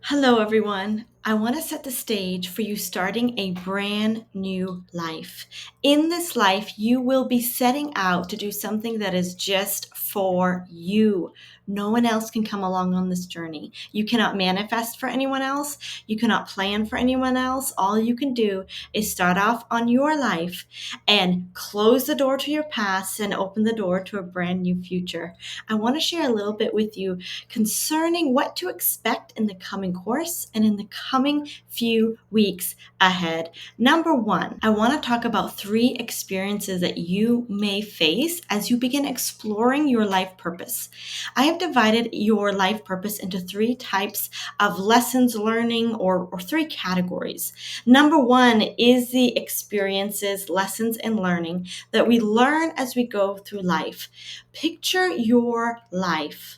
Hello, everyone. I want to set the stage for you starting a brand new life. In this life, you will be setting out to do something that is just for you. No one else can come along on this journey. You cannot manifest for anyone else. You cannot plan for anyone else. All you can do is start off on your life and close the door to your past and open the door to a brand new future. I want to share a little bit with you concerning what to expect in the coming course and in the coming few weeks ahead. Number one, I want to talk about three experiences that you may face as you begin exploring your life purpose. I have divided your life purpose into three types of lessons learning or three categories. Number one is the experiences, lessons, and learning that we learn as we go through life. Picture your life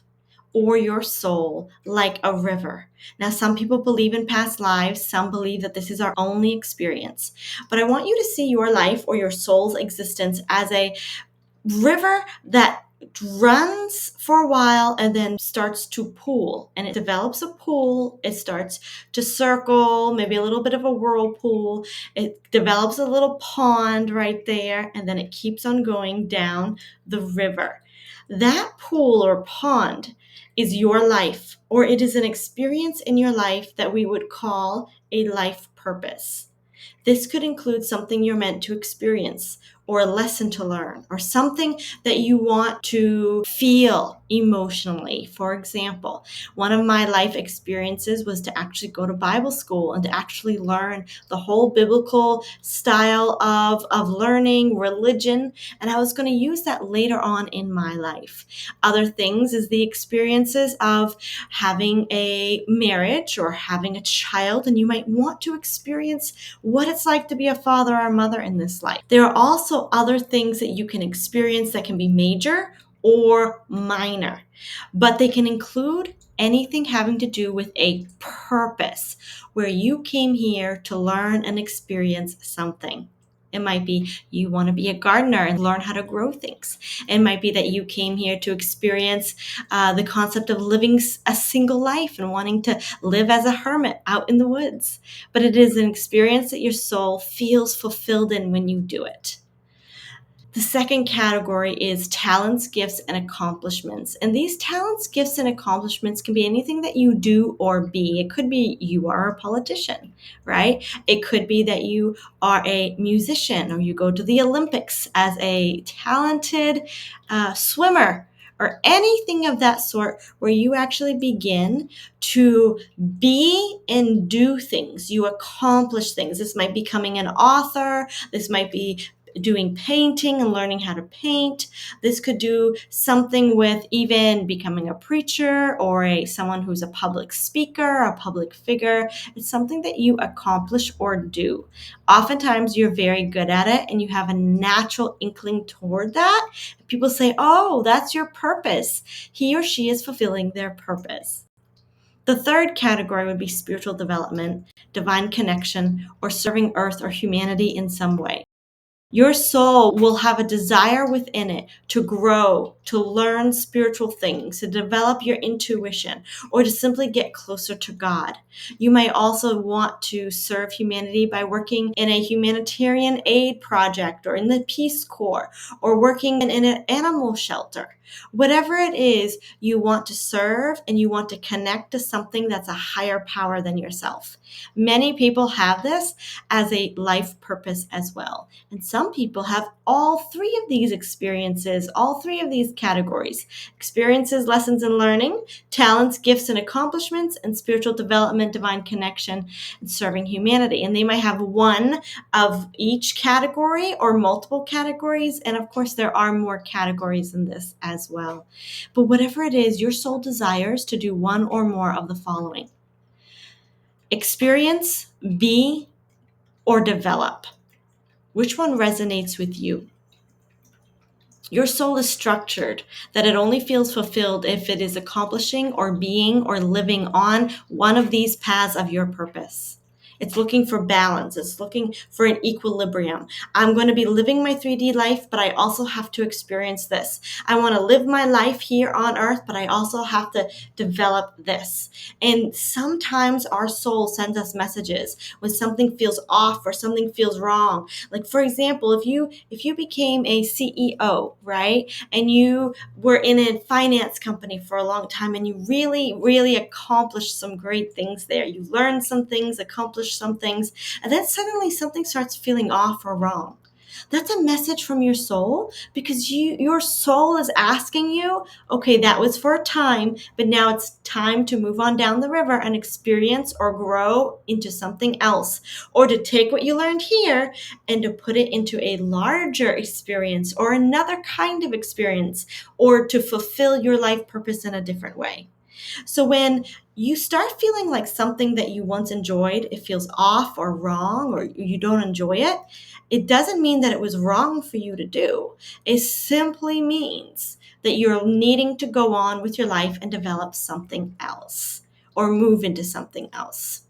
or your soul like a river. Now, some people believe in past lives, some believe that this is our only experience. But I want you to see your life or your soul's existence as a river that runs for a while and then starts to pool, and it develops a pool. It starts to circle, maybe a little bit of a whirlpool. It develops a little pond right there, and then it keeps on going down the river. That pool or pond is your life, or it is an experience in your life that we would call a life purpose. This could include something you're meant to experience, or a lesson to learn, or something that you want to feel emotionally. For example, one of my life experiences was to actually go to Bible school and to actually learn the whole biblical style of learning religion. And I was going to use that later on in my life. Other things is the experiences of having a marriage or having a child, and you might want to experience what it's like to be a father or a mother in this life. There are also other things that you can experience that can be major or minor, but they can include anything having to do with a purpose where you came here to learn and experience something. It might be you want to be a gardener and learn how to grow things. It might be that you came here to experience the concept of living a single life and wanting to live as a hermit out in the woods. But it is an experience that your soul feels fulfilled in when you do it. The second category is talents, gifts, and accomplishments. And these talents, gifts, and accomplishments can be anything that you do or be. It could be you are a politician, right? It could be that you are a musician or you go to the Olympics as a talented swimmer, or anything of that sort where you actually begin to be and do things. You accomplish things. This might be becoming an author. This might be doing painting and learning how to paint. This could do something with even becoming a preacher or someone who's a public speaker, a public figure. It's something that you accomplish or do. Oftentimes you're very good at it and you have a natural inkling toward that. People say, oh, that's your purpose. He or she is fulfilling their purpose. The third category would be spiritual development, divine connection, or serving earth or humanity in some way. Your soul will have a desire within it to grow, to learn spiritual things, to develop your intuition, or to simply get closer to God. You might also want to serve humanity by working in a humanitarian aid project or in the Peace Corps or working in an animal shelter. Whatever it is, you want to serve and you want to connect to something that's a higher power than yourself. Many people have this as a life purpose as well. And some people have all three of these experiences, all three of these categories: experiences, lessons, and learning, talents, gifts, and accomplishments, and spiritual development, divine connection, and serving humanity. And they might have one of each category or multiple categories. And of course, there are more categories in this as well. But whatever it is, your soul desires to do one or more of the following: experience, be, or develop. Which one resonates with you? Your soul is structured that it only feels fulfilled if it is accomplishing or being or living on one of these paths of your purpose. It's looking for balance. It's looking for an equilibrium. I'm going to be living my 3D life, but I also have to experience this. I want to live my life here on earth, but I also have to develop this. And sometimes our soul sends us messages when something feels off or something feels wrong. Like, for example, if you became a CEO, right? And you were in a finance company for a long time and you really, really accomplished some great things there. You learned some things, accomplished some things, and then suddenly something starts feeling off or wrong. That's a message from your soul, because your soul is asking you, okay, that was for a time, but now it's time to move on down the river and experience or grow into something else, or to take what you learned here and to put it into a larger experience or another kind of experience, or to fulfill your life purpose in a different way. So when you start feeling like something that you once enjoyed, it feels off or wrong, or you don't enjoy it, it doesn't mean that it was wrong for you to do. It simply means that you're needing to go on with your life and develop something else or move into something else.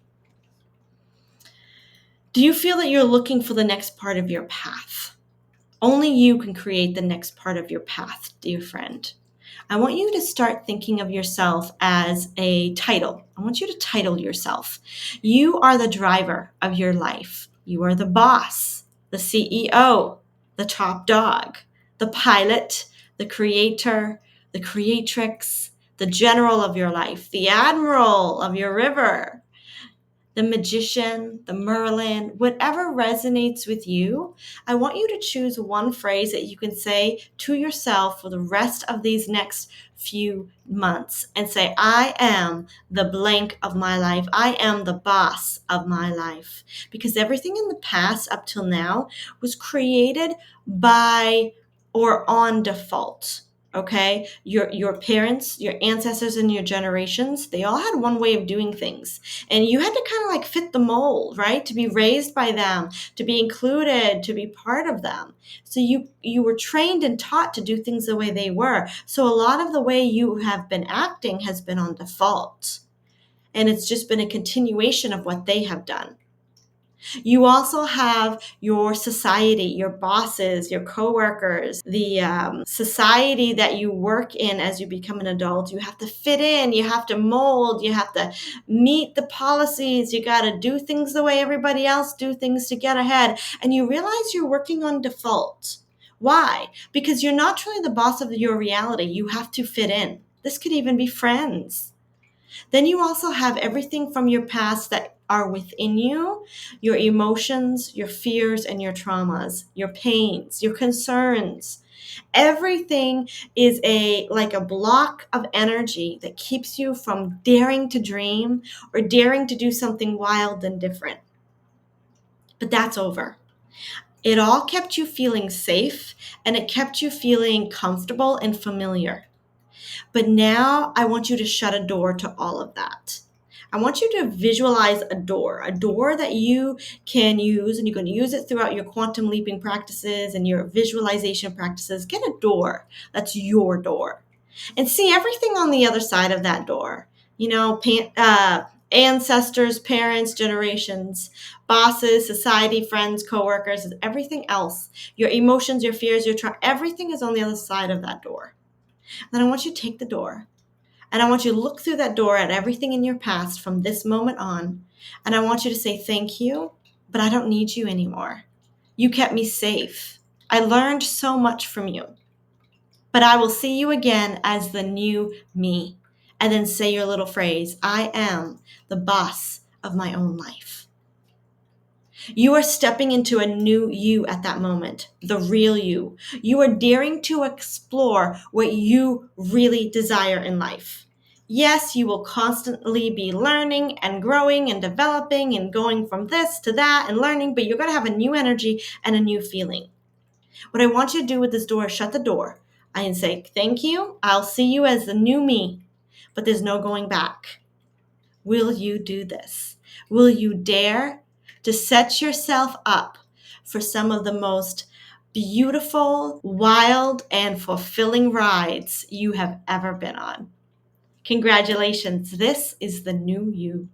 Do you feel that you're looking for the next part of your path? Only you can create the next part of your path, dear friend. I want you to start thinking of yourself as a title. I want you to title yourself. You are the driver of your life. You are the boss, the CEO, the top dog, the pilot, the creator, the creatrix, the general of your life, the admiral of your river, the magician, the Merlin, whatever resonates with you. I want you to choose one phrase that you can say to yourself for the rest of these next few months and say, I am the blank of my life. I am the boss of my life. Because everything in the past up till now was created by or on default. Okay, your parents, your ancestors, and your generations, they all had one way of doing things, and you had to kind of like fit the mold, right? To be raised by them, to be included, to be part of them. So you were trained and taught to do things the way they were. So a lot of the way you have been acting has been on default, and it's just been a continuation of what they have done. You also have your society, your bosses, your coworkers, the society that you work in as you become an adult. You have to fit in, you have to mold, you have to meet the policies, you got to do things the way everybody else do things to get ahead. And you realize you're working on default. Why? Because you're not truly the boss of your reality. You have to fit in. This could even be friends. Then you also have everything from your past that are within you, your emotions, your fears, and your traumas, your pains, your concerns. Everything is like a block of energy that keeps you from daring to dream or daring to do something wild and different. But that's over. It all kept you feeling safe, and it kept you feeling comfortable and familiar. But now I want you to shut a door to all of that. I want you to visualize a door that you can use, and you can use it throughout your quantum leaping practices and your visualization practices. Get a door that's your door and see everything on the other side of that door. You know, ancestors, parents, generations, bosses, society, friends, coworkers, everything else. Your emotions, your fears, everything is on the other side of that door. Then I want you to take the door, and I want you to look through that door at everything in your past from this moment on. And I want you to say, thank you, but I don't need you anymore. You kept me safe. I learned so much from you, but I will see you again as the new me. And then say your little phrase, I am the boss of my own life. You are stepping into a new you at that moment, the real you. You are daring to explore what you really desire in life. Yes, you will constantly be learning and growing and developing and going from this to that and learning, but you're going to have a new energy and a new feeling. What I want you to do with this door is shut the door and say, thank you. I'll see you as the new me, but there's no going back. Will you do this? Will you dare to set yourself up for some of the most beautiful, wild, and fulfilling rides you have ever been on? Congratulations. This is the new you.